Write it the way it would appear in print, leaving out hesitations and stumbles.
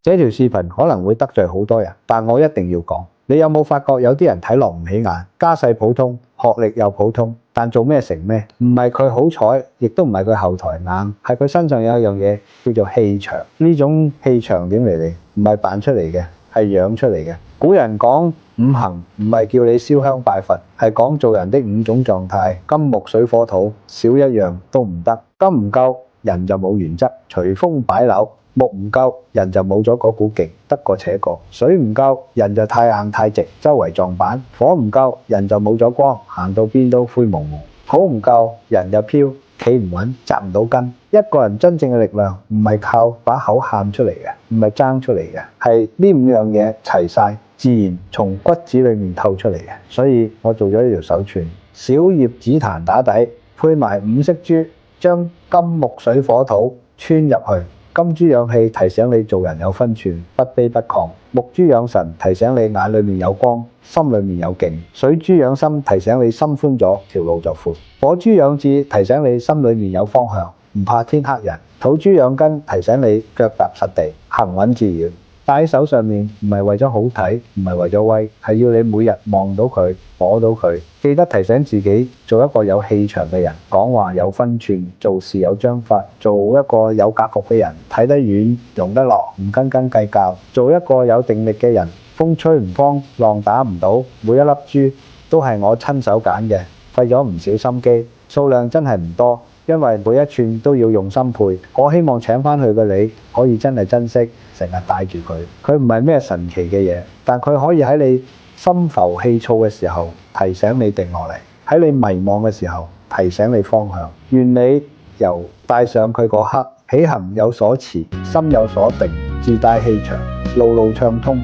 這條視頻可能會得罪好多人，但我一定要講。你有冇發覺有啲人睇落唔起眼，家世普通，學歷又普通，但做咩成咩？唔係佢好彩，亦都唔係佢後台硬，係佢身上有一樣嘢叫做氣場。呢種氣場點嚟？唔係扮出嚟嘅，係養出嚟嘅。古人講五行唔係叫你燒香拜佛，係講做人的5種狀態：金木水火土，少一樣都唔得。金唔夠，人就冇原則，隨風擺柳；木唔夠，人就冇咗嗰股勁，得過且過；水唔夠，人就太硬太直，周圍撞板；火唔夠，人就冇咗光，行到邊都灰蒙蒙；土唔夠，人就飄，企唔穩，扎唔到根。一個人真正嘅力量唔係靠把口喊出嚟嘅，唔係爭出嚟嘅，係呢5樣嘢齊晒，自然從骨子裏面透出嚟嘅。所以我做咗呢條手串，小葉紫檀打底，配埋5色珠，將金木水火土穿入去。金珠養氣，提醒你做人有分寸，不卑不亢；木珠養神，提醒你眼裏面有光，心裏面有勁；水珠養心，提醒你心寬咗，條路就闊；火珠養志，提醒你心裏面有方向，唔怕天黑人；土珠養根，提醒你腳踏實地，行穩致遠。戴喺手上面唔係為咗好睇，唔係為咗威，係要你每日望到佢，摸到佢，記得提醒自己做一個有氣場嘅人，講話有分寸，做事有章法，做一個有格局嘅人，睇得遠，容得落，唔斤斤計較，做一個有定力嘅人，風吹唔慌，浪打唔到。每一粒珠都係我親手揀嘅，費咗唔少心機，數量真係唔多，因為每一寸都要用心配。我希望請返去嘅你可以真係珍惜，成日帶住佢。佢唔係咩神奇嘅嘢，但佢可以喺你心浮氣躁嘅時候提醒你定落嚟，喺你迷茫嘅時候提醒你方向。願你由戴上佢嗰刻起行有所持，心有所定，自帶氣場，路路暢通。